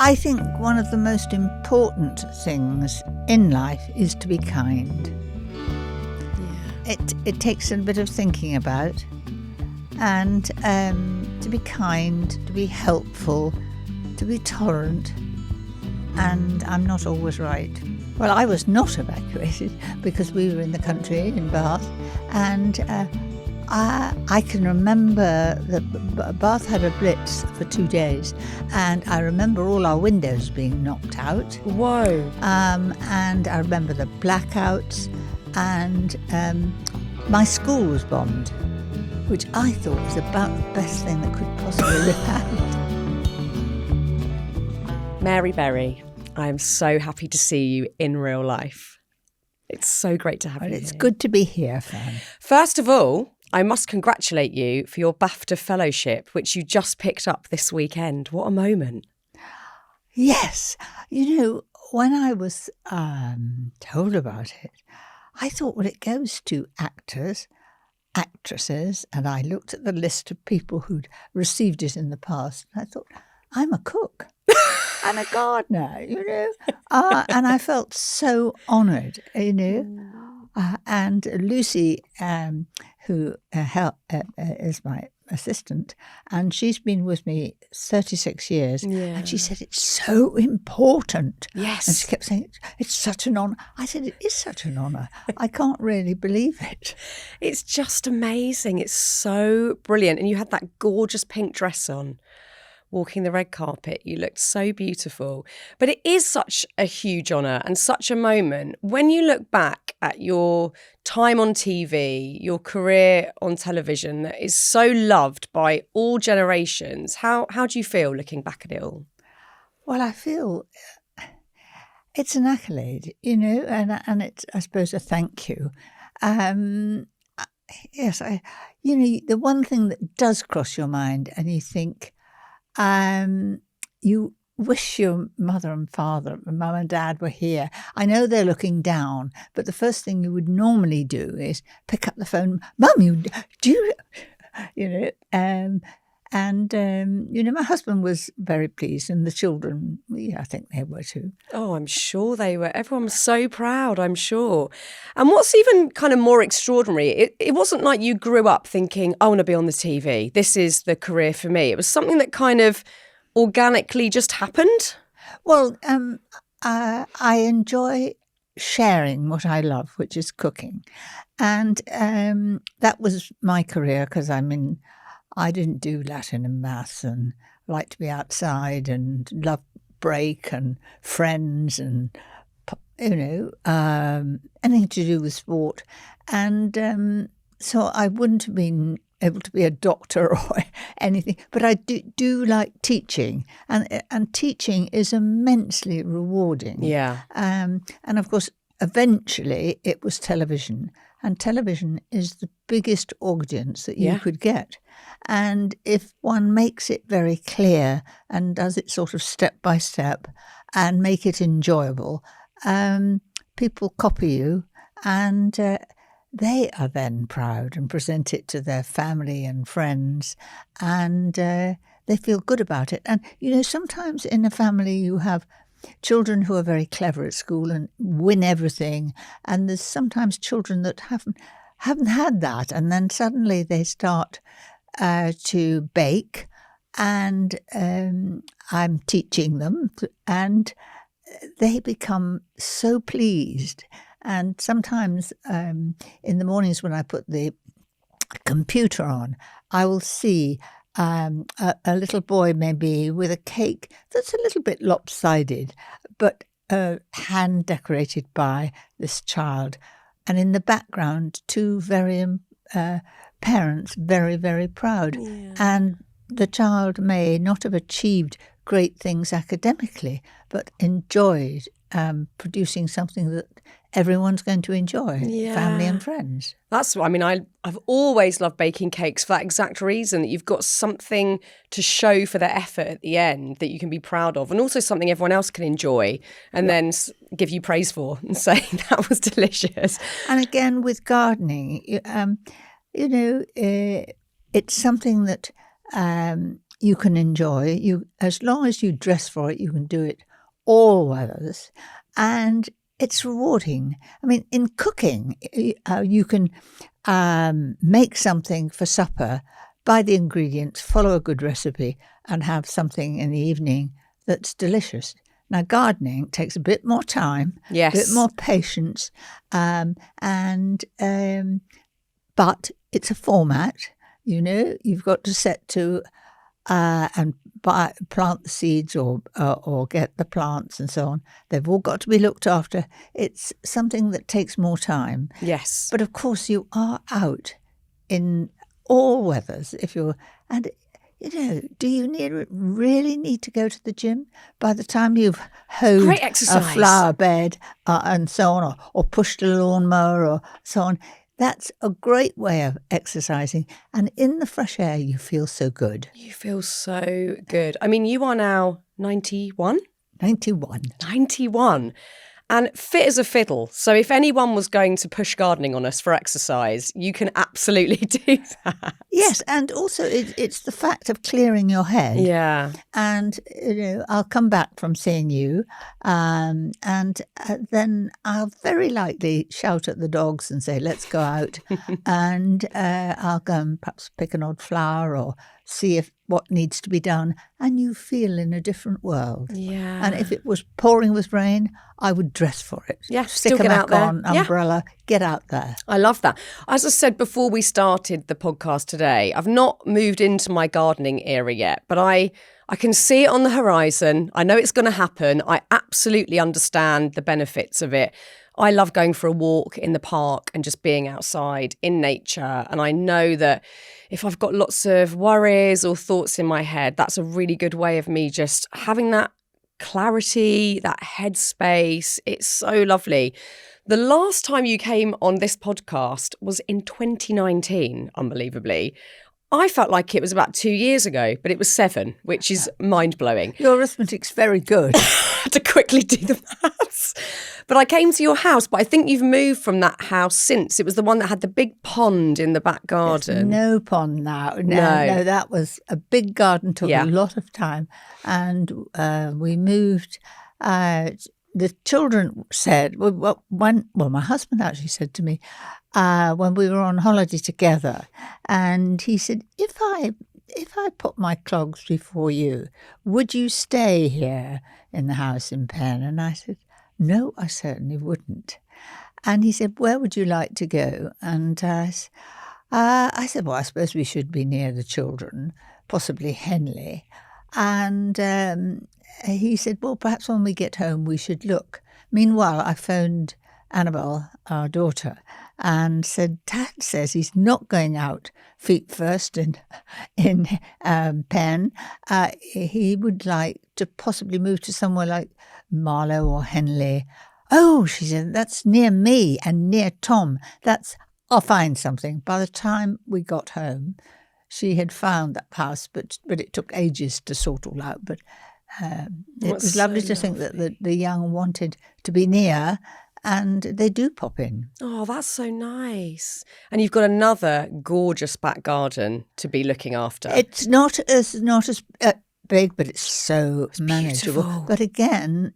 I think one of the most important things in life is to be kind. Yeah. It takes a bit of thinking about, and to be kind, to be helpful, to be tolerant, and I'm not always right. Well, I was not evacuated because we were in the country in Bath, and I can remember that Bath had a blitz for 2 days, and I remember all our windows being knocked out. Whoa. And I remember the blackouts, and my school was bombed, which I thought was about the best thing that could possibly have happened. Mary Berry, I am so happy to see you in real life. It's so great to have you It's here. good to be here, Fearne. First of all, I must congratulate you for your BAFTA fellowship, which you just picked up this weekend. What a moment. Yes. You know, when I was told about it, I thought, well, it goes to actors, actresses, and I looked at the list of people who'd received it in the past, and I thought, I'm a cook. I'm a gardener, you know. And I felt so honoured, you know. And Lucy, who is my assistant, and she's been with me 36 years, and she said, it's so important. Yes. And she kept saying, it's such an honour. I said, it is such an honour. I can't really believe it. It's just amazing. It's so brilliant. And you had that gorgeous pink dress on, walking the red carpet. You looked so beautiful. But it is such a huge honour and such a moment. When you look back at your time on TV, your career on television that is so loved by all generations, how do you feel looking back at it all? Well, I feel it's an accolade, you know, and it's, I suppose, a thank you. Yes, the one thing that does cross your mind, and you think, you wish your mother and father, mum and dad, were here. I know they're looking down, but the first thing you would normally do is pick up the phone. Mum, my husband was very pleased, and the children, I think they were too. Oh, I'm sure they were. Everyone was so proud, I'm sure. And what's even kind of more extraordinary, it wasn't like you grew up thinking, I want to be on the TV. This is the career for me. It was something that kind of organically just happened. Well, I enjoy sharing what I love, which is cooking. And that was my career because I didn't do Latin and maths, and liked to be outside and love break and friends and, anything to do with sport. And so I wouldn't have been able to be a doctor or anything, but I do like teaching, and teaching is immensely rewarding. Yeah. And of course, eventually it was television, and television is the biggest audience that you could get. And if one makes it very clear and does it sort of step by step and make it enjoyable, people copy you, and they are then proud and present it to their family and friends, and they feel good about it. And, sometimes in a family you have children who are very clever at school and win everything, and there's sometimes children that haven't had that, and then suddenly they start to bake, and I'm teaching them, and they become so pleased. And sometimes in the mornings when I put the computer on, I will see a little boy maybe with a cake that's a little bit lopsided, but hand decorated by this child. And in the background, two very parents, very, very proud. Yeah. And the child may not have achieved great things academically, but enjoyed producing something that everyone's going to enjoy, family and friends. That's what I've always loved baking cakes for that exact reason, that you've got something to show for their effort at the end that you can be proud of, and also something everyone else can enjoy and then give you praise for and say that was delicious. And again, with gardening, it's something that you can enjoy. As long as you dress for it, you can do it all weathers, and it's rewarding. I mean, in cooking, you can make something for supper, buy the ingredients, follow a good recipe, and have something in the evening that's delicious. Now, gardening takes a bit more time, yes, a bit more patience, but it's a format. You've got to set to and plant the seeds or get the plants and so on. They've all got to be looked after. It's something that takes more time. Yes. But of course, you are out in all weathers do you really need to go to the gym? By the time you've hoed a flower bed and so on, or pushed a lawnmower or so on, that's a great way of exercising. And in the fresh air, you feel so good. You feel so good. I mean, you are now 91? 91. 91. And fit as a fiddle. So if anyone was going to push gardening on us for exercise, you can absolutely do that. Yes, and also it's the fact of clearing your head. Yeah. And, I'll come back from seeing you and then I'll very likely shout at the dogs and say, let's go out. And I'll go and perhaps pick an odd flower or see what needs to be done, and you feel in a different world. Yeah. And if it was pouring with rain, I would dress for it. Yeah, stick a mac on, umbrella, get out there. I love that. As I said before we started the podcast today, I've not moved into my gardening era yet, but I can see it on the horizon. I know it's going to happen. I absolutely understand the benefits of it. I love going for a walk in the park and just being outside in nature. And I know that if I've got lots of worries or thoughts in my head, that's a really good way of me just having that clarity, that headspace. It's so lovely. The last time you came on this podcast was in 2019, unbelievably. I felt like it was about 2 years ago, but it was 7, which is mind-blowing. Your arithmetic's very good. I had to quickly do the maths. But I came to your house, but I think you've moved from that house since. It was the one that had the big pond in the back garden. There's no pond now. No, that was a big garden, took a lot of time. And we moved. The children said, my husband actually said to me when we were on holiday together, and he said, if I put my clogs before you, would you stay here in the house in Fearne? And I said, no, I certainly wouldn't. And he said, where would you like to go? And I said, well, I suppose we should be near the children, possibly Henley. And he said, well, perhaps when we get home we should look. Meanwhile, I phoned Annabelle, our daughter, and said, Dad says he's not going out feet first in Fearne. He would like to possibly move to somewhere like Marlow or Henley. Oh, she said, that's near me and near Tom. I'll find something. By the time we got home, she had found that house, but it took ages to sort all out. But it was lovely to think that the young wanted to be near, and they do pop in. Oh, that's so nice. And you've got another gorgeous back garden to be looking after. It's not as big, but it's so manageable. Beautiful. But again,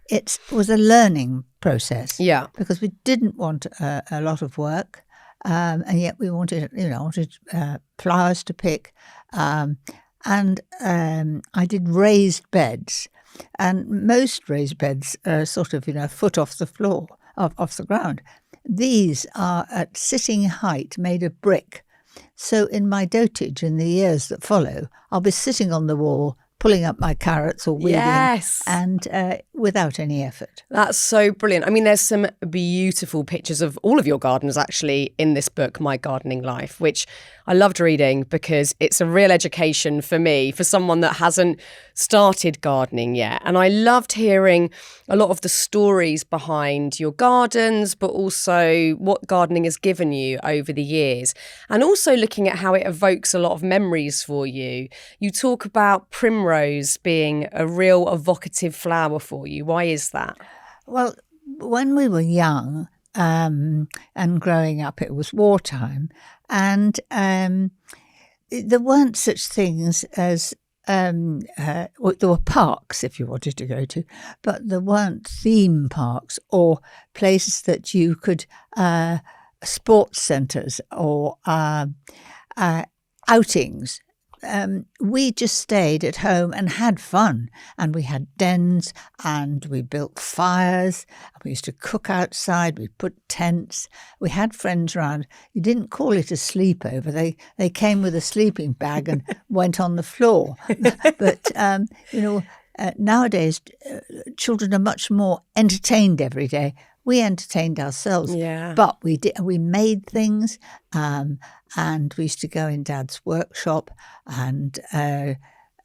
it was a learning process. Yeah. Because we didn't want a lot of work, and yet we wanted flowers to pick. And I did raised beds, and most raised beds are sort of a foot off the floor, off the ground. These are at sitting height, made of brick. So in my dotage in the years that follow, I'll be sitting on the wall, pulling up my carrots or weeding, and without any effort. That's so brilliant. I mean, there's some beautiful pictures of all of your gardens actually in this book, My Gardening Life, which I loved reading because it's a real education for me, for someone that hasn't started gardening yet. And I loved hearing a lot of the stories behind your gardens, but also what gardening has given you over the years. And also looking at how it evokes a lot of memories for you. You talk about primrose being a real evocative flower for you. Why is that? Well, when we were young and growing up, it was wartime. And there weren't such things as well, there were parks if you wanted to go to, but there weren't theme parks or places that you could sports centres or outings. We just stayed at home and had fun, and we had dens and we built fires. We used to cook outside. We put tents. We had friends around. You didn't call it a sleepover. They came with a sleeping bag and went on the floor. But nowadays children are much more entertained every day. We entertained ourselves, but we made things, and we used to go in Dad's workshop and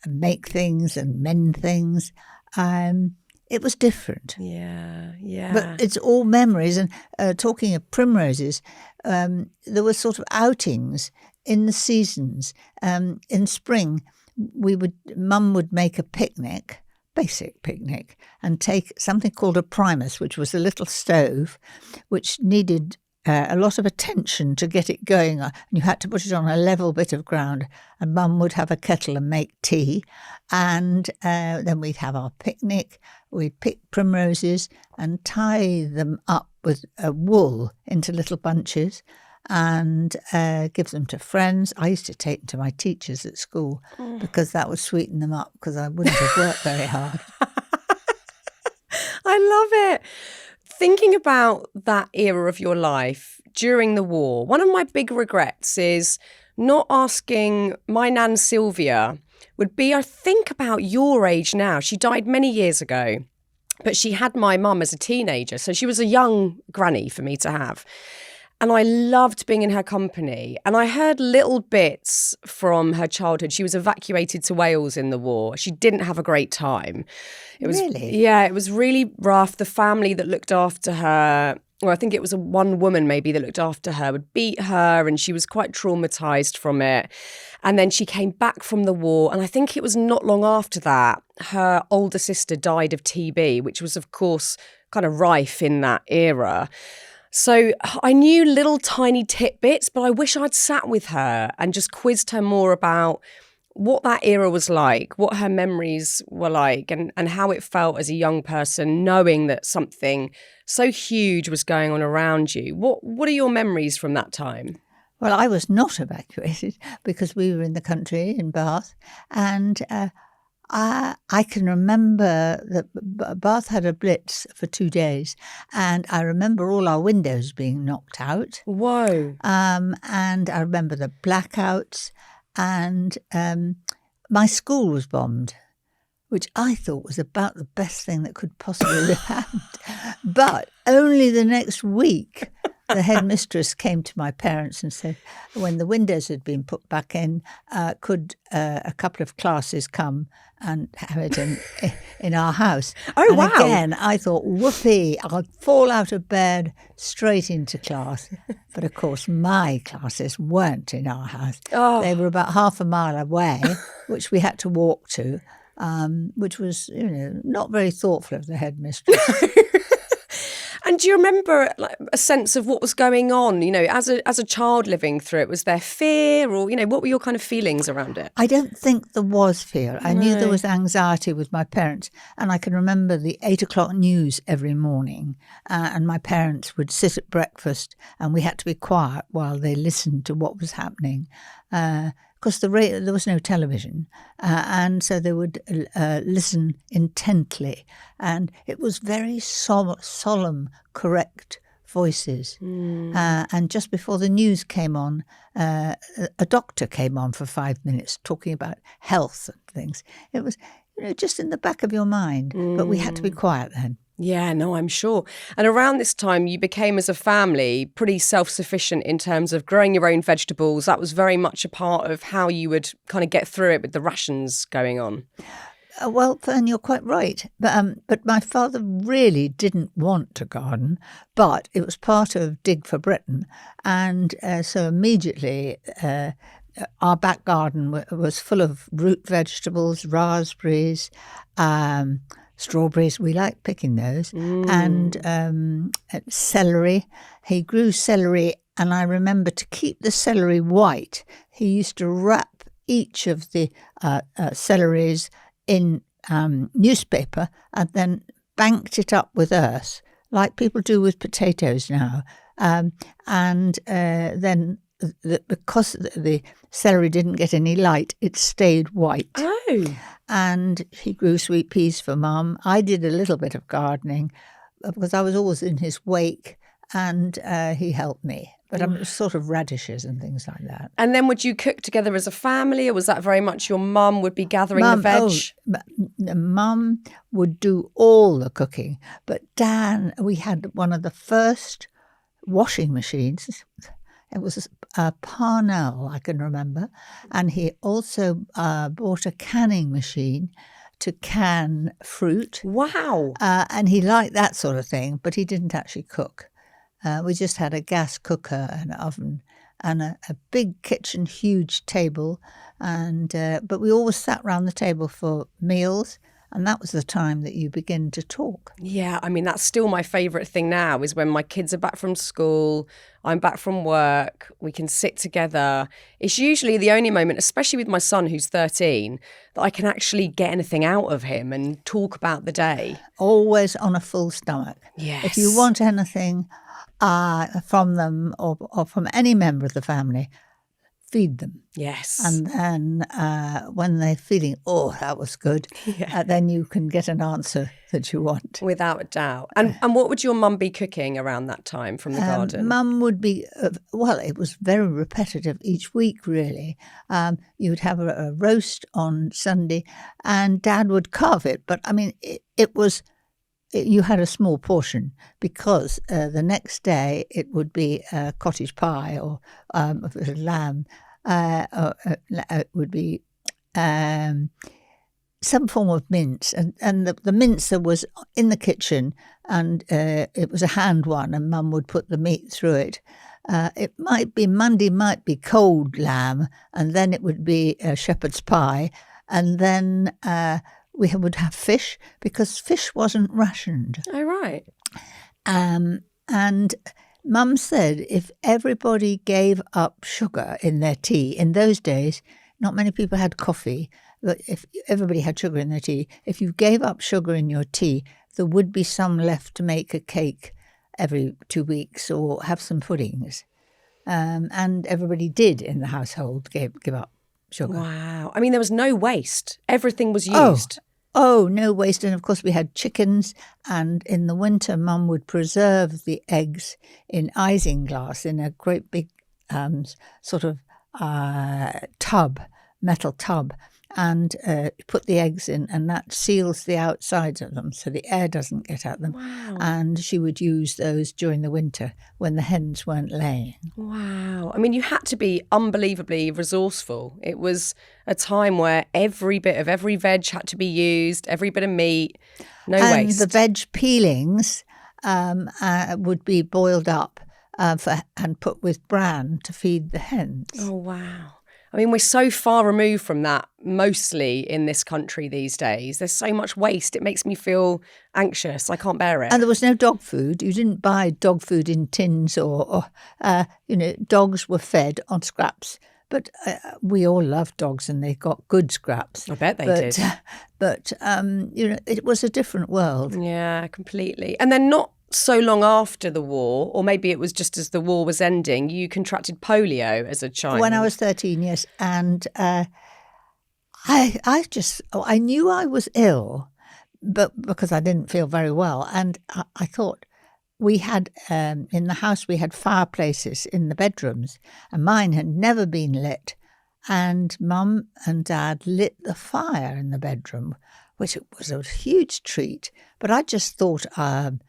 make things and mend things. It was different. Yeah. But it's all memories. And talking of primroses, there were sort of outings in the seasons. In spring, Mum would make a picnic. Basic picnic, and take something called a primus, which was a little stove which needed a lot of attention to get it going. And you had to put it on a level bit of ground, and Mum would have a kettle and make tea, and then we'd have our picnic. We'd pick primroses and tie them up with wool into little bunches and give them to friends. I used to take them to my teachers at school because that would sweeten them up, because I wouldn't have worked very hard. I love it. Thinking about that era of your life during the war, one of my big regrets is not asking my Nan Sylvia, would be, I think, about your age now. She died many years ago, but she had my mum as a teenager. So she was a young granny for me to have. And I loved being in her company. And I heard little bits from her childhood. She was evacuated to Wales in the war. She didn't have a great time. It was, really? Yeah, it was really rough. The family that looked after her, or I think it was one woman maybe that looked after her, would beat her, and she was quite traumatised from it. And then she came back from the war. And I think it was not long after that, her older sister died of TB, which was, of course, kind of rife in that era. So I knew little tiny tidbits, but I wish I'd sat with her and just quizzed her more about what that era was like, what her memories were like, and how it felt as a young person, knowing that something so huge was going on around you. What are your memories from that time? Well, I was not evacuated because we were in the country in Bath, and I can remember that Bath had a blitz for 2 days, and I remember all our windows being knocked out. Whoa. And I remember the blackouts, and my school was bombed, which I thought was about the best thing that could possibly have happened. But only the next week, the headmistress came to my parents and said, when the windows had been put back in, could a couple of classes come and have it in our house? Oh, and wow. Again, I thought, whoopee, I'll fall out of bed straight into class. But of course, my classes weren't in our house. Oh. They were about half a mile away, which we had to walk to, which was, not very thoughtful of the headmistress. And do you remember a sense of what was going on, as a child living through it? Was there fear, or, what were your kind of feelings around it? I don't think there was fear. I knew there was anxiety with my parents. And I can remember the 8 o'clock news every morning. And my parents would sit at breakfast and we had to be quiet while they listened to what was happening. Because there was no television, and so they would listen intently, and it was very solemn, correct voices. And just before the news came on, a doctor came on for 5 minutes talking about health and things. It was just in the back of your mind, but we had to be quiet then. Yeah, no, I'm sure. And around this time, you became, as a family, pretty self-sufficient in terms of growing your own vegetables. That was very much a part of how you would kind of get through it with the rations going on. Well, Fearne, you're quite right. But my father really didn't want to garden, but it was part of Dig for Britain. And so immediately our back garden was full of root vegetables, raspberries, strawberries. We liked picking those. And celery. He grew celery, and I remember, to keep the celery white, he used to wrap each of the celeries in newspaper and then banked it up with earth, like people do with potatoes now. And then because the celery didn't get any light, it stayed white. Oh. And he grew sweet peas for Mum. I did a little bit of gardening because I was always in his wake, and he helped me. But it was sort of radishes and things like that. And then would you cook together as a family, or was that very much your mum would be gathering the veg? Mum would do all the cooking. But Dan, we had one of the first washing machines. It was a Parnell, I can remember. And he also bought a canning machine to can fruit. Wow. And he liked that sort of thing, but he didn't actually cook. We just had a gas cooker, an oven, and a big kitchen, huge table. But we always sat round the table for meals. And that was the time that you begin to talk. Yeah, I mean, that's still my favourite thing now is when my kids are back from school, I'm back from work, we can sit together. It's usually the only moment, especially with my son who's 13, that I can actually get anything out of him and talk about the day. Always on a full stomach. Yes. If you want anything from them or from any member of the family, feed them. Yes. And then when they're feeling, oh, that was good, then you can get an answer that you want. Without a doubt. And what would your mum be cooking around that time from the garden? Mum would be, it was very repetitive each week, really. You would have a roast on Sunday and Dad would carve it. But, I mean, you had a small portion because the next day it would be cottage pie or if it was lamb. It would be some form of mince. And the mincer was in the kitchen and it was a hand one and Mum would put the meat through it. It might be Monday, might be cold lamb, and then it would be shepherd's pie. And then we would have fish because fish wasn't rationed. Oh, right. And Mum said if everybody gave up sugar in their tea, in those days, not many people had coffee, but if everybody had sugar in their tea, if you gave up sugar in your tea, there would be some left to make a cake every 2 weeks or have some puddings. And everybody did in the household give up sugar. Wow. I mean, there was no waste. Everything was used. Oh, no waste. And of course we had chickens, and in the winter Mum would preserve the eggs in isinglass in a great big sort of metal tub, and put the eggs in, and that seals the outsides of them so the air doesn't get at them. Wow. And she would use those during the winter when the hens weren't laying. Wow. I mean, you had to be unbelievably resourceful. It was a time where every bit of every veg had to be used, every bit of meat, no waste. And the veg peelings would be boiled up and put with bran to feed the hens. Oh, wow. I mean, we're so far removed from that mostly in this country these days. There's so much waste. It makes me feel anxious. I can't bear it. And there was no dog food. You didn't buy dog food in tins or dogs were fed on scraps. But we all loved dogs and they got good scraps. I bet they did. But it was a different world. Yeah, completely. And then not so long after the war, or maybe it was just as the war was ending, you contracted polio as a child. When I was 13, yes. And I knew I was ill, but because I didn't feel very well. And I thought we had, in the house, we had fireplaces in the bedrooms, and mine had never been lit. And Mum and Dad lit the fire in the bedroom, which was a huge treat. But I just thought I'd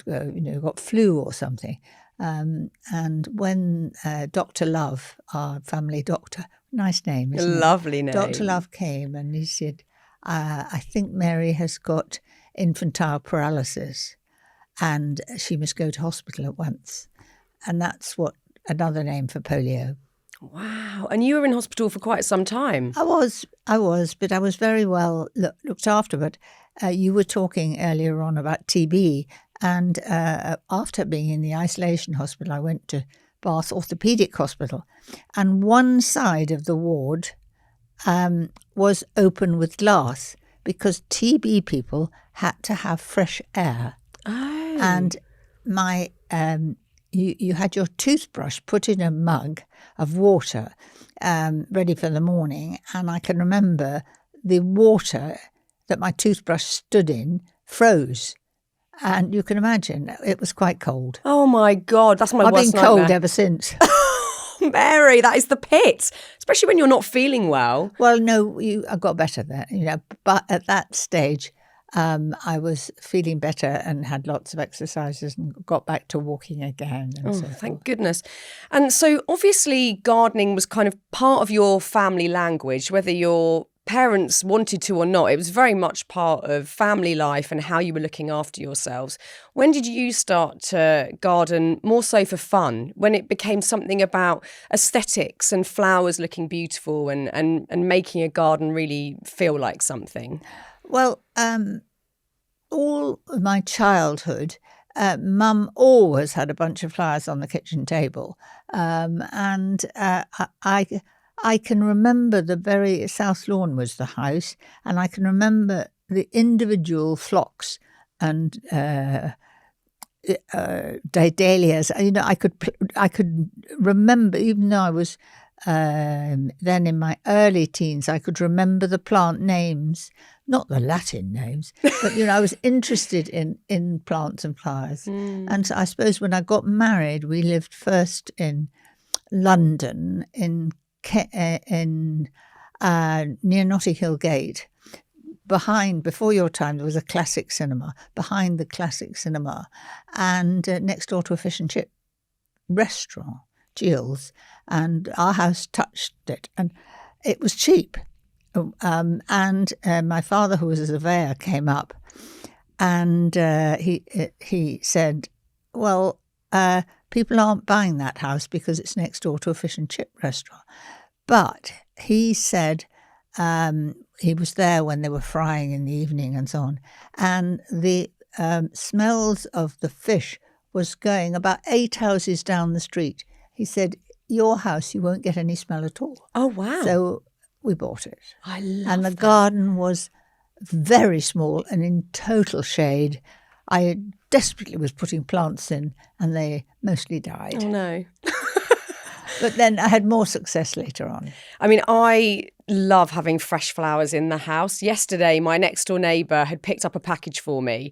got flu or something. And when Dr. Love, our family doctor, nice name, isn't it? Lovely name. Dr. Love came and he said, I think Mary has got infantile paralysis and she must go to hospital at once. And that's another name for polio. Wow. And you were in hospital for quite some time. I was, but I was very well looked after. But you were talking earlier on about TB. And after being in the isolation hospital, I went to Bath Orthopaedic Hospital, and one side of the ward was open with glass because TB people had to have fresh air. Oh. And you had your toothbrush put in a mug of water ready for the morning, and I can remember the water that my toothbrush stood in froze. And you can imagine, it was quite cold. Oh my God, that's my worst nightmare. I've been cold ever since. Mary, that is the pit, especially when you're not feeling well. Well, no, I got better then, but at that stage, I was feeling better and had lots of exercises and got back to walking again. And so thank goodness. And so obviously gardening was kind of part of your family language, whether your parents wanted to or not. It was very much part of family life and how you were looking after yourselves. When did you start to garden more so for fun, when it became something about aesthetics and flowers looking beautiful and making a garden really feel like something? Well, all of my childhood, Mum always had a bunch of flowers on the kitchen table. And I can remember the very South Lawn was the house, and I can remember the individual phlox and dahlias. I could remember, even though I was then in my early teens, I could remember the plant names, not the Latin names, but I was interested in plants and flowers. And so I suppose when I got married, we lived first in London, near Notting Hill Gate. Before your time, there was a classic cinema. Behind the classic cinema, and next door to a fish and chip restaurant, Gill's, and our house touched it, and it was cheap. And my father, who was a surveyor, came up, and he said, "Well, people aren't buying that house because it's next door to a fish and chip restaurant." But he said he was there when they were frying in the evening and so on, and the smells of the fish was going about 8 houses down the street. He said, "Your house, you won't get any smell at all." Oh, wow. So we bought it. I love And the that. garden was very small and in total shade. I desperately was putting plants in, and they mostly died. Oh, no. But then I had more success later on. I mean, I love having fresh flowers in the house. Yesterday, my next door neighbour had picked up a package for me,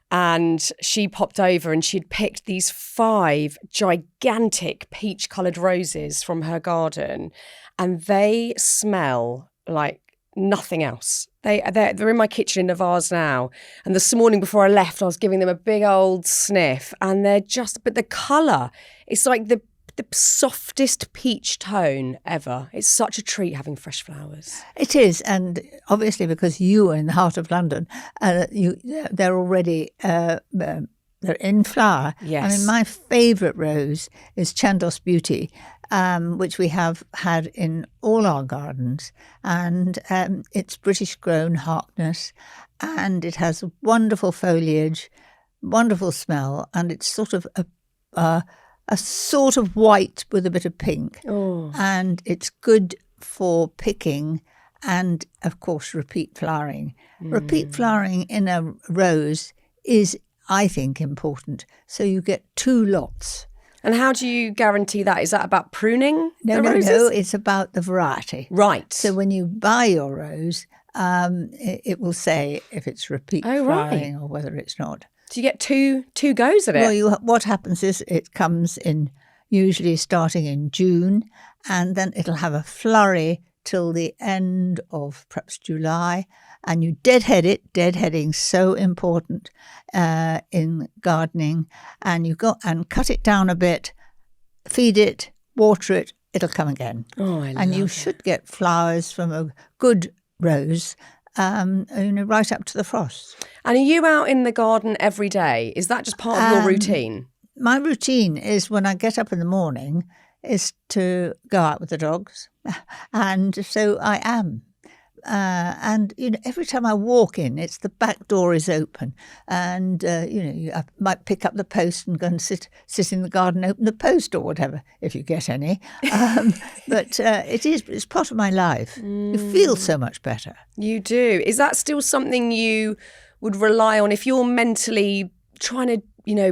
and she popped over and she'd picked these 5 gigantic peach-coloured roses from her garden, and they smell like nothing else. They're in my kitchen in a vase now, and this morning before I left, I was giving them a big old sniff, and but the colour, it's like the softest peach tone ever. It's such a treat having fresh flowers. It is, and obviously because you are in the heart of London, they're already they're in flower. Yes. I mean, my favourite rose is Chandos Beauty, which we have had in all our gardens, and it's British grown Harkness, and it has wonderful foliage, wonderful smell, and it's sort of a sort of white with a bit of pink. Oh. And it's good for picking and, of course, repeat flowering. Repeat flowering in a rose is, I think, important. So you get 2 lots. And how do you guarantee that? Is that about pruning No, roses? it's about the variety. Right. So when you buy your rose, it will say if it's repeat flowering or whether it's not. Do you get two goes at it? Well, what happens is it comes in usually starting in June, and then it'll have a flurry till the end of perhaps July, and you deadhead it. Deadheading's so important in gardening, and you go and cut it down a bit, feed it, water it, it'll come again. Oh, I love And you it. should get flowers from a good rose right up to the frost. And are you out in the garden every day? Is that just part of your routine? My routine is when I get up in the morning is to go out with the dogs. And so I am. And every time I walk in, it's the back door is open, and I might pick up the post and go and sit in the garden, open the post or whatever, if you get any. But it's part of my life. You feel so much better. You do. Is that still something you would rely on if you're mentally trying to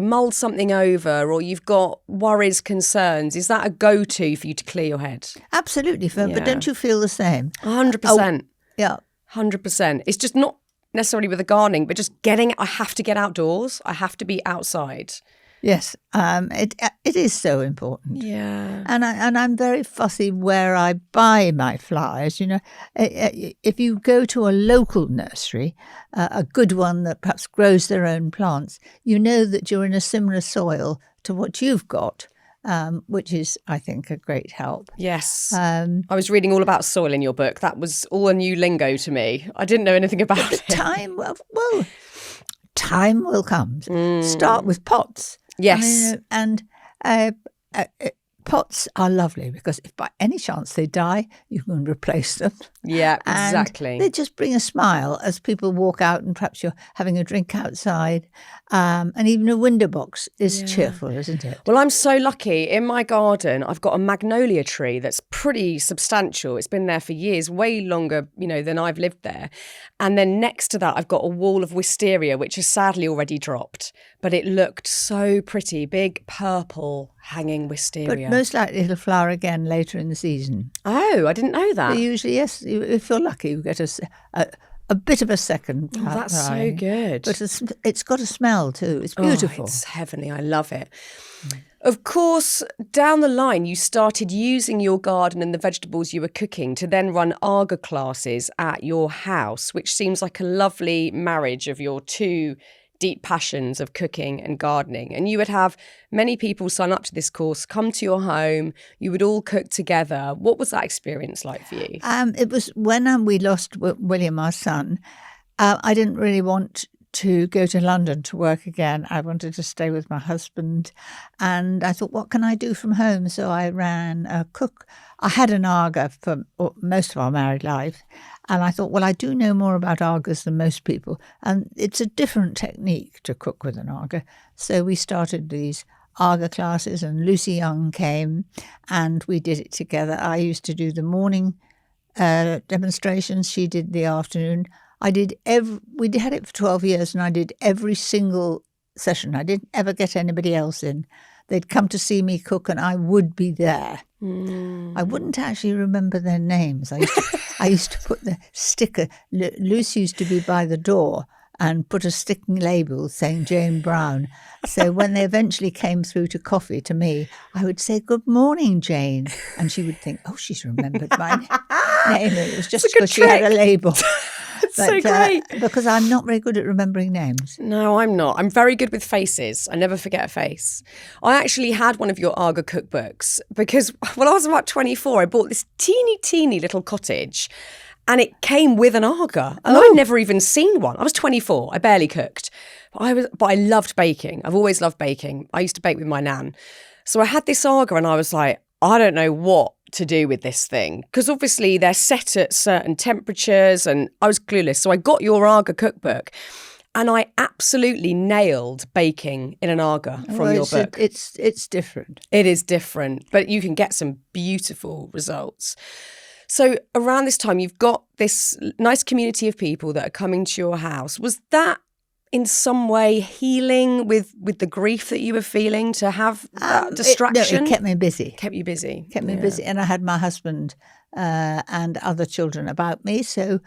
mull something over, or you've got worries, concerns? Is that a go-to for you to clear your head? Absolutely, but don't you feel the same? 100%. Yeah. 100%. It's just not necessarily with the gardening, but just I have to get outdoors. I have to be outside. Yes, it is so important. Yeah. And I'm very fussy where I buy my flowers. If you go to a local nursery, a good one that perhaps grows their own plants, you know that you're in a similar soil to what you've got, which is, I think, a great help. Yes. I was reading all about soil in your book. That was all a new lingo to me. I didn't know anything about it. Time will come. Start with pots. Yes. And pots are lovely because if by any chance they die, you can replace them. Yeah, exactly. And they just bring a smile as people walk out, and perhaps you're having a drink outside. And even a window box is cheerful, isn't it? Well, I'm so lucky. In my garden, I've got a magnolia tree that's pretty substantial. It's been there for years, way longer, than I've lived there. And then next to that, I've got a wall of wisteria, which has sadly already dropped. But it looked so pretty, big purple hanging wisteria. But most likely it'll flower again later in the season. Oh, I didn't know that. They usually, yes. If you're lucky, you get a bit of a second. Oh, that's so good. But it's got a smell too. It's beautiful. It's heavenly. I love it. Of course, down the line, you started using your garden and the vegetables you were cooking to then run Aga classes at your house, which seems like a lovely marriage of your two deep passions of cooking and gardening. And you would have many people sign up to this course, come to your home, you would all cook together. What was that experience like for you? It was when we lost William, our son. I didn't really want to go to London to work again. I wanted to stay with my husband, and I thought, what can I do from home? So I ran a cook. I had an Aga for most of our married life, and I thought, well, I do know more about Agas than most people, and it's a different technique to cook with an Aga. So we started these Aga classes, and Lucy Young came, and we did it together. I used to do the morning demonstrations. She did the afternoon. We had it for 12 years, and I did every single session. I didn't ever get anybody else in. They'd come to see me cook, and I would be there. I wouldn't actually remember their names. I used to put the sticker. Lucy used to be by the door and put a sticking label saying Jane Brown. So when they eventually came through to coffee to me, I would say, "Good morning, Jane." And she would think, oh, she's remembered my name. It was just because she had a label. So great. Because I'm not very good at remembering names. No, I'm not. I'm very good with faces. I never forget a face. I actually had one of your Aga cookbooks because when I was about 24, I bought this teeny little cottage and it came with an Aga. And I'd never even seen one. I was 24. I barely cooked. But I loved baking. I've always loved baking. I used to bake with my nan. So I had this Aga and I was like, I don't know what to do with this thing, because obviously they're set at certain temperatures and I was clueless. So I got your Aga cookbook and I absolutely nailed baking in an Aga from your book. It's different. It is different, but you can get some beautiful results. So around this time, you've got this nice community of people that are coming to your house. Was that in some way healing with the grief that you were feeling, to have that distraction? It kept me busy. Kept you busy. Kept me busy. And I had my husband and other children about me. So,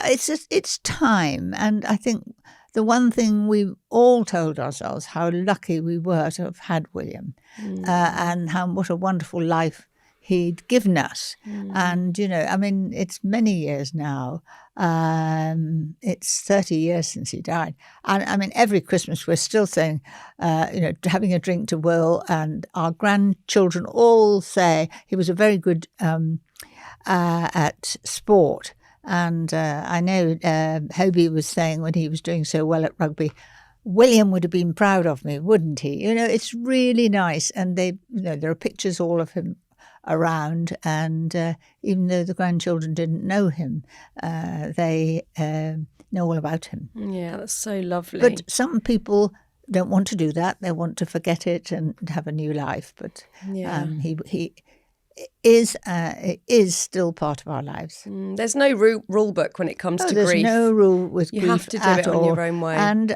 it's time. And I think the one thing we all told ourselves, how lucky we were to have had William and what a wonderful life he'd given us. And, it's many years now. It's 30 years since he died. And every Christmas we're still saying, having a drink to Will, and our grandchildren all say he was a very good at sport. And I know Hobie was saying when he was doing so well at rugby, William would have been proud of me, wouldn't he? It's really nice. And there are pictures all of him around, and even though the grandchildren didn't know him, they know all about him. Yeah, that's so lovely. But some people don't want to do that. They want to forget it and have a new life. But he is still part of our lives. There's no rule book when it comes to there's grief. There's no rule with grief. You have to do it on your own way. And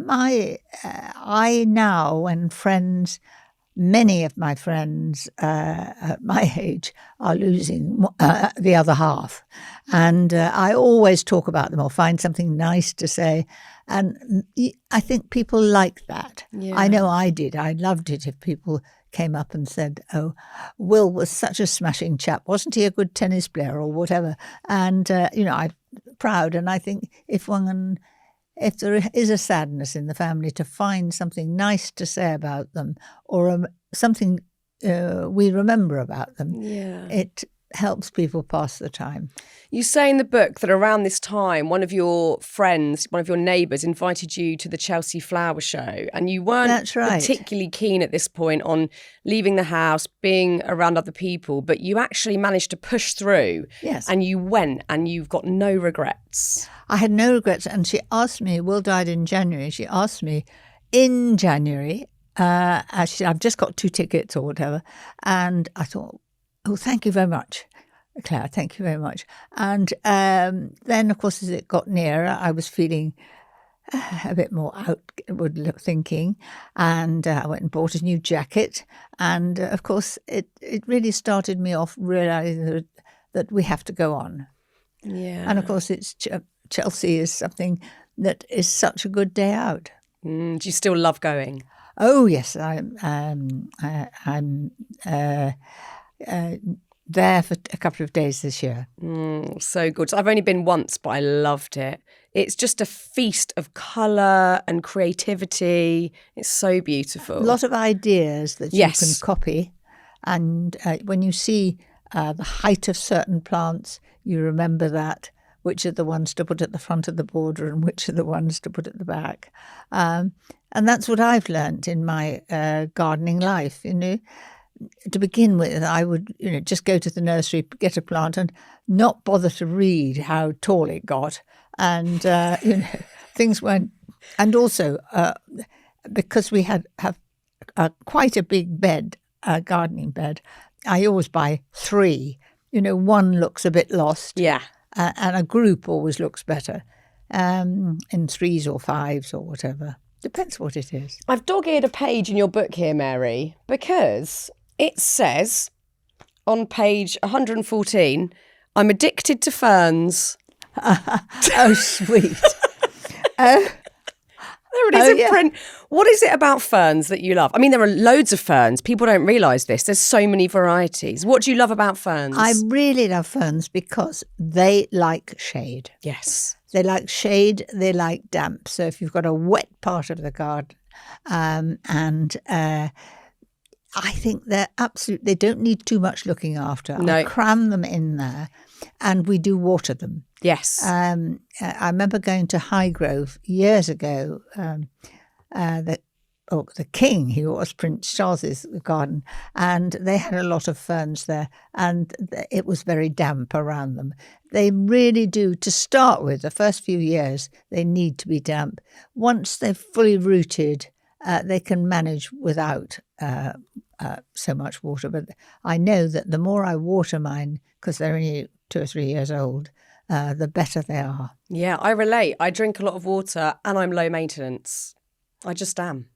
I now, when friends, many of my friends at my age are losing the other half, and I always talk about them or find something nice to say. And I think people like that. Yeah. I know I did. I loved it if people came up and said, "Oh, Will was such a smashing chap. Wasn't he a good tennis player or whatever?" And, I'm proud. And I think if there is a sadness in the family, to find something nice to say about them or something we remember about them, it helps people pass the time. You say in the book that around this time, one of your friends, one of your neighbours invited you to the Chelsea Flower Show, and you weren't particularly keen at this point on leaving the house, being around other people, but you actually managed to push through. Yes. And you went, and you've got no regrets. I had no regrets. And she asked me, Will died in January, she asked me in January, she said, I've just got 2 tickets or whatever. And I thought, oh, thank you very much, Claire, thank you very much. And then, of course, as it got nearer, I was feeling a bit more outward thinking, and I went and bought a new jacket. And, of course, it really started me off realising that we have to go on. Yeah. And, of course, Chelsea is something that is such a good day out. Do you still love going? Oh, yes, I'm there for a couple of days this year. So good. So I've only been once, but I loved it. It's just a feast of colour and creativity. It's so beautiful. A lot of ideas that you can copy. And when you see the height of certain plants, you remember that, which are the ones to put at the front of the border and which are the ones to put at the back. And that's what I've learnt in my gardening life, To begin with, I would, just go to the nursery, get a plant, and not bother to read how tall it got, and things weren't. And also, because we have quite a big bed, gardening bed, I always buy 3. One looks a bit lost, and a group always looks better, in 3s or 5s or whatever. Depends what it is. I've dog-eared a page in your book here, Mary, because it says on page 114, I'm addicted to ferns. Oh, sweet. There it is in print. What is it about ferns that you love? I mean, there are loads of ferns. People don't realise this. There's so many varieties. What do you love about ferns? I really love ferns because they like shade. Yes. They like shade. They like damp. So if you've got a wet part of the garden I think they don't need too much looking after. No. I cram them in there and we do water them. Yes. I remember going to Highgrove years ago, the King, he was Prince Charles's garden, and they had a lot of ferns there and it was very damp around them. They really do, to start with, the first few years, they need to be damp. Once they've fully rooted, they can manage without so much water. But I know that the more I water mine, because they're only 2 or 3 years old, the better they are. Yeah, I relate. I drink a lot of water and I'm low maintenance. I just am.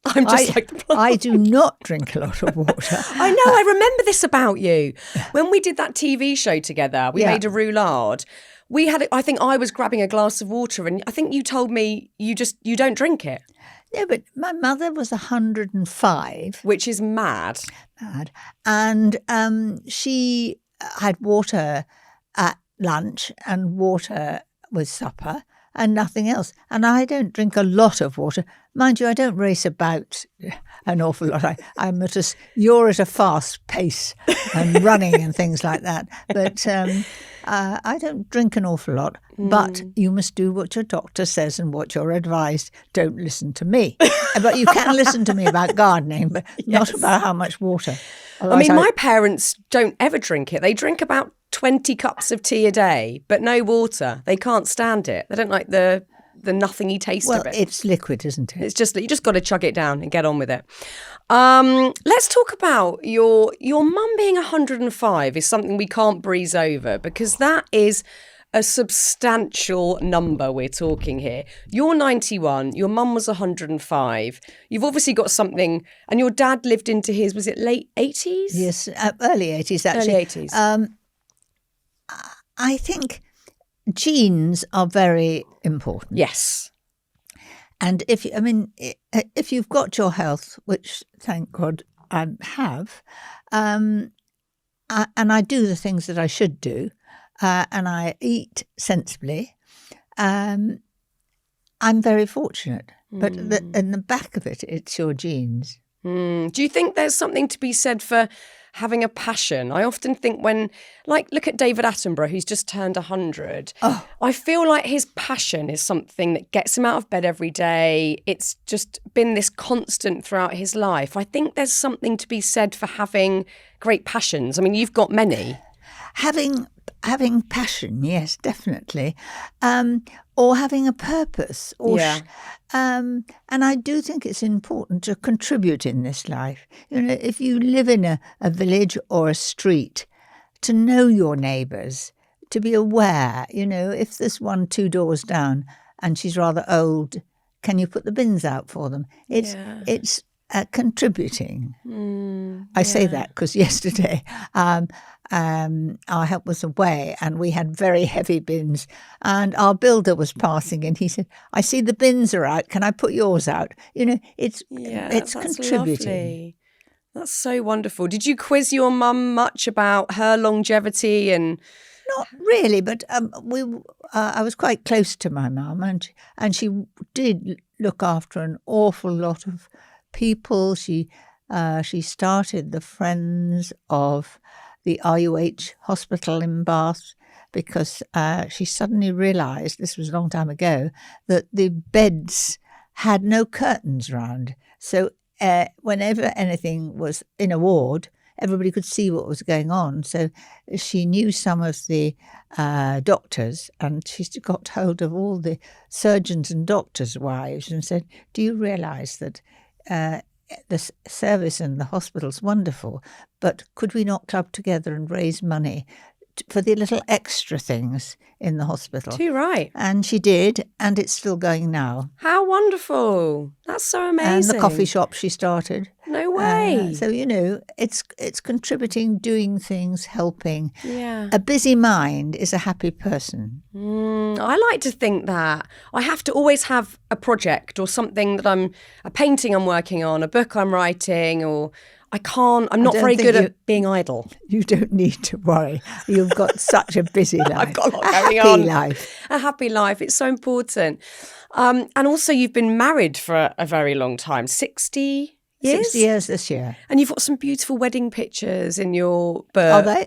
I'm just like the plant. I do not drink a lot of water. I know. I remember this about you. When we did that TV show together, we made a roulade. I think I was grabbing a glass of water and I think you told me you don't drink it. No, but my mother was 105. Which is mad. And she had water at lunch and water with supper and nothing else. And I don't drink a lot of water, Mind you, I don't race about an awful lot. You're at a fast pace and running and things like that. But I don't drink an awful lot. But you must do what your doctor says and what you're advised. Don't listen to me. But you can listen to me about gardening, but not about how much water. Otherwise, my parents don't ever drink it. They drink about 20 cups of tea a day, but no water. They can't stand it. They don't like the nothingy taste of it. Well, it's liquid, isn't it? It's just, you just got to chug it down and get on with it. Let's talk about your mum being 105 is something we can't breeze over, because that is a substantial number we're talking here. You're 91, your mum was 105. You've obviously got something, and your dad lived into his, was it late 80s? Yes, early 80s actually. Early 80s. I think genes are very important. Yes. And if you've got your health, which thank God I have, and I do the things that I should do, and I eat sensibly, I'm very fortunate. But in the back of it, it's your genes. Do you think there's something to be said for having a passion? I often think look at David Attenborough, who's just turned 100. Oh. I feel like his passion is something that gets him out of bed every day. It's just been this constant throughout his life. I think there's something to be said for having great passions. I mean, you've got many. Having passion, yes, definitely, or having a purpose, and I do think it's important to contribute in this life. If you live in a village or a street, to know your neighbours, to be aware. If there's one 2 doors down and she's rather old, can you put the bins out for them? It's contributing. I say that because yesterday our help was away and we had very heavy bins, and our builder was passing and he said, I see the bins are out, can I put yours out? It's contributing. Lovely. That's so wonderful. Did you quiz your mum much about her longevity? And not really, but I was quite close to my mum, and she did look after an awful lot of people. She started the Friends of the RUH hospital in Bath because she suddenly realised, this was a long time ago, that the beds had no curtains round. So whenever anything was in a ward, everybody could see what was going on. So she knew some of the doctors, and she got hold of all the surgeons and doctors' wives and said, do you realise that the service in the hospital's wonderful, but could we not club together and raise money for the little extra things in the hospital? Too right. And she did, and it's still going now. How wonderful. That's so amazing. And the coffee shop she started. No way. So, it's contributing, doing things, helping. Yeah. A busy mind is a happy person. I like to think that. I have to always have a project or something that a painting I'm working on, a book I'm writing, or I'm not very good at being idle. You don't need to worry. You've got such a busy life. I've got a lot going on. A happy life. It's so important. And also you've been married for a very long time, 60 years? 60 years this year. And you've got some beautiful wedding pictures in your book. Are they?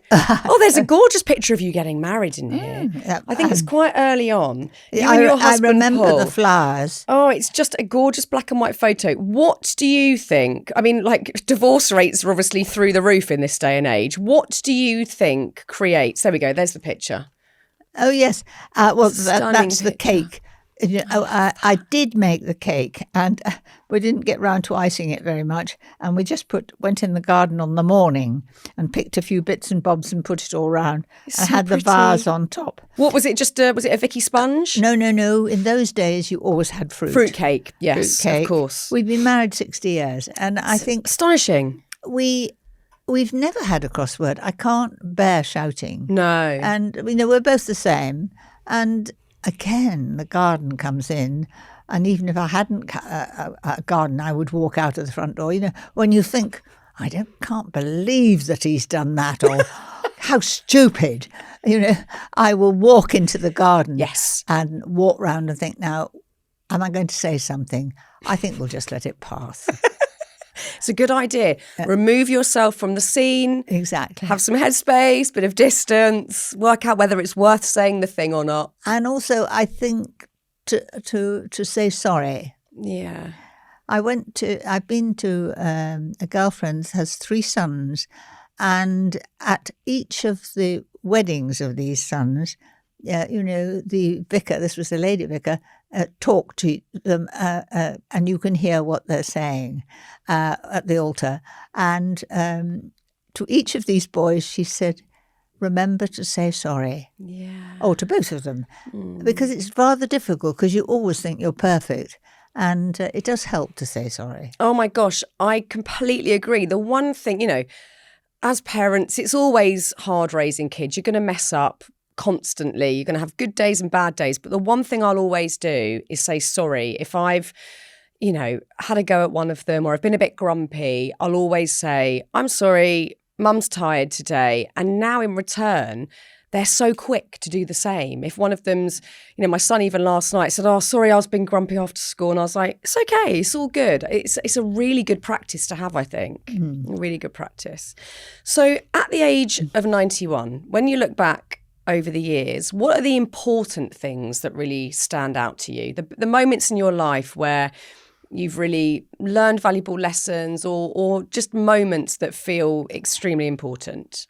There's a gorgeous picture of you getting married in here. I think it's quite early on. You and your I husband, remember Paul. the flowers. Oh, it's just a gorgeous black and white photo. What do you think? I mean, divorce rates are obviously through the roof in this day and age. What do you think creates? There we go. There's the picture. Oh, yes. That's the cake. I did make the cake, and we didn't get round to icing it very much, and we just went in the garden on the morning and picked a few bits and bobs and put it all round and had the vase on top. What was it? Was it a Vicky sponge? No. In those days, you always had fruit. Fruit cake, yes, fruit cake. Of course. We've been married 60 years, and I think astonishing. We've never had a crossword. I can't bear shouting. No, and we're both the same, and again, the garden comes in, and even if I hadn't a garden, I would walk out of the front door. When you think, can't believe that he's done that, or how stupid, I will walk into the garden, yes, and walk round and think, now, am I going to say something? I think we'll just let it pass. It's a good idea. Remove yourself from the scene. Exactly. Have some headspace, bit of distance, work out whether it's worth saying the thing or not. And also, I think to say sorry. Yeah. I've been to a girlfriend has 3 sons, and at each of the weddings of these sons, the vicar, this was the lady vicar, talked to them, and you can hear what they're saying at the altar. And to each of these boys, she said, remember to say sorry. Yeah. Oh, to both of them. Because it's rather difficult, because you always think you're perfect. And it does help to say sorry. Oh my gosh, I completely agree. The one thing, as parents, it's always hard raising kids. You're going to mess up constantly. You're going to have good days and bad days. But the one thing I'll always do is say sorry. If I've, had a go at one of them or I've been a bit grumpy, I'll always say, I'm sorry, Mum's tired today. And now in return, they're so quick to do the same. If one of them's, my son even last night said, oh, sorry, I was being grumpy after school. And I was like, it's okay, it's all good. It's a really good practice to have, I think. A really good practice. So at the age of 91, when you look back over the years, what are the important things that really stand out to you? The moments in your life where you've really learned valuable lessons or just moments that feel extremely important?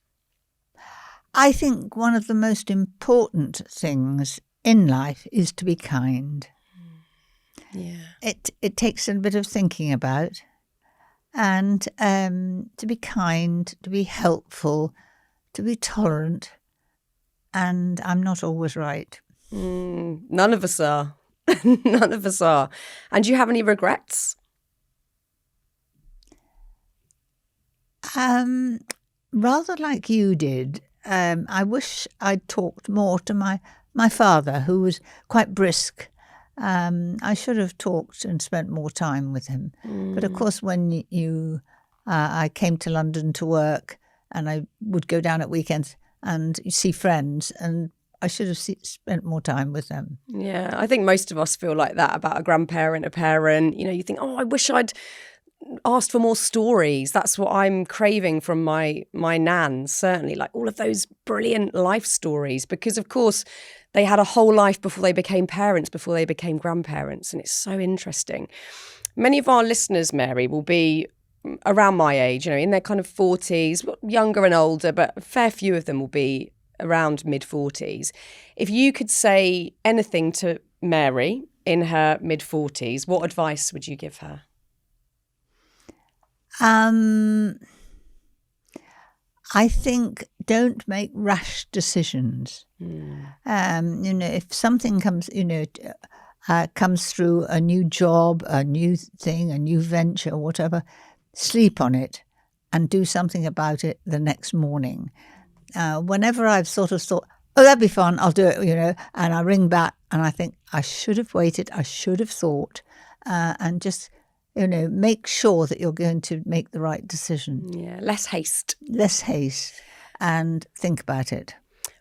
I think one of the most important things in life is to be kind. Yeah. It takes a bit of thinking about, and to be kind, to be helpful, to be tolerant, and I'm not always right. None of us are. None of us are. And do you have any regrets? Rather like you did. I wish I'd talked more to my father, who was quite brisk. I should have talked and spent more time with him. But of course, when I came to London to work, and I would go down at weekends and see friends, and I should have spent more time with them. Yeah, I think most of us feel like that about a grandparent, a parent. You think, oh, I wish I'd asked for more stories. That's what I'm craving from my nan, certainly, like all of those brilliant life stories, because of course they had a whole life before they became parents, before they became grandparents, and it's so interesting. Many of our listeners, Mary, will be around my age, in their kind of 40s, younger and older, but a fair few of them will be around mid-40s. If you could say anything to Mary in her mid-40s, what advice would you give her? I think don't make rash decisions. If something comes, comes through, a new job, a new thing, a new venture, whatever, sleep on it and do something about it the next morning. Whenever I've sort of thought, oh, that'd be fun, I'll do it, and I ring back and I think I should have waited, I should have thought, and just make sure that you're going to make the right decision. Yeah, less haste. Less haste, and think about it.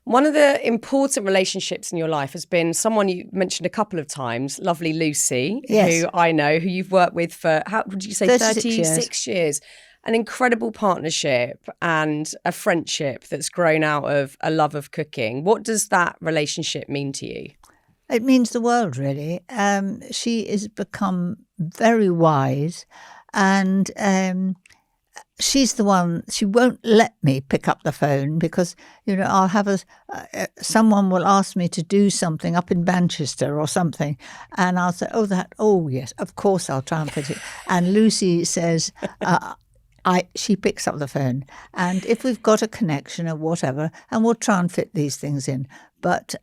One of the important relationships in your life has been someone you mentioned a couple of times, lovely Lucy, yes. Who I know, who you've worked with for, how would you say, 36 years. An incredible partnership and a friendship that's grown out of a love of cooking. What does that relationship mean to you? It means the world, really. She has become very wise, and she's the one. She won't let me pick up the phone because I'll have someone will ask me to do something up in Manchester or something, and I'll say, oh yes, of course I'll try and fit it. And Lucy says. She picks up the phone, and if we've got a connection or whatever, and we'll try and fit these things in. But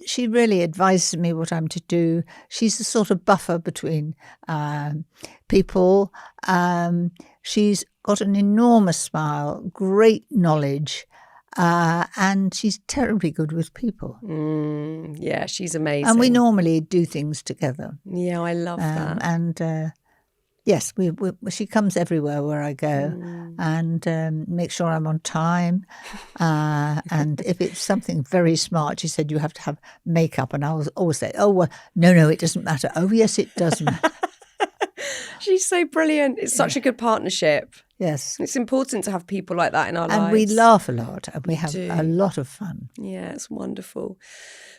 she really advises me what I'm to do. She's the sort of buffer between people. She's got an enormous smile, great knowledge, and she's terribly good with people. Yeah, she's amazing. And we normally do things together. Yeah, I love that. And Yes, she comes everywhere where I go and make sure I'm on time. And if it's something very smart, she said, you have to have makeup. And I was always say, oh, well, no, it doesn't matter. Oh, yes, it does matter. She's so brilliant. It's such a good partnership. Yes. It's important to have people like that in our lives. And we laugh a lot and we have a lot of fun. Yeah, it's wonderful.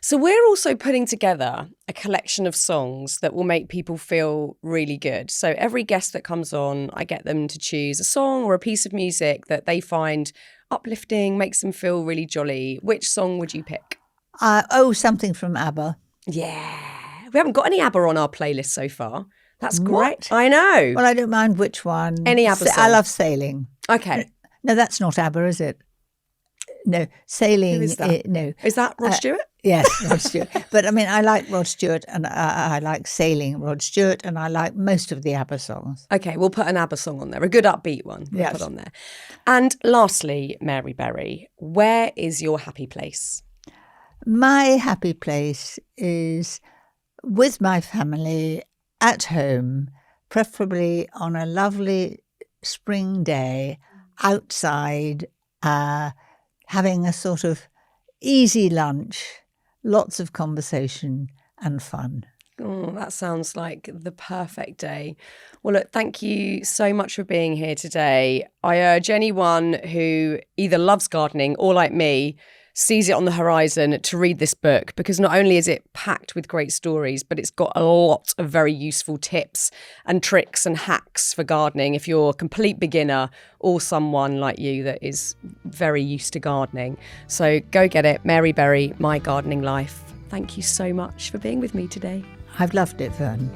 So we're also putting together a collection of songs that will make people feel really good. So every guest that comes on, I get them to choose a song or a piece of music that they find uplifting, makes them feel really jolly. Which song would you pick? Something from ABBA. Yeah. We haven't got any ABBA on our playlist so far. That's great. What? I know. Well, I don't mind which one. Any ABBA song. I love Sailing. Okay. No, that's not ABBA, is it? No, Sailing. Who is that? No. Is that Rod Stewart? Yes, Rod Stewart. But I mean, I like Rod Stewart and I like Sailing, Rod Stewart, and I like most of the ABBA songs. Okay, we'll put an ABBA song on there, a good upbeat one we'll put on there. And lastly, Mary Berry, where is your happy place? My happy place is with my family at home, preferably on a lovely spring day outside, having a sort of easy lunch, lots of conversation and fun. Oh, that sounds like the perfect day. Well, look, thank you so much for being here today. I urge anyone who either loves gardening or, like me, sees it on the horizon to read this book, because not only is it packed with great stories, but it's got a lot of very useful tips and tricks and hacks for gardening if you're a complete beginner or someone like you that is very used to gardening. So go get it. Mary Berry, My Gardening Life. Thank you so much for being with me today. I've loved it, Fearne.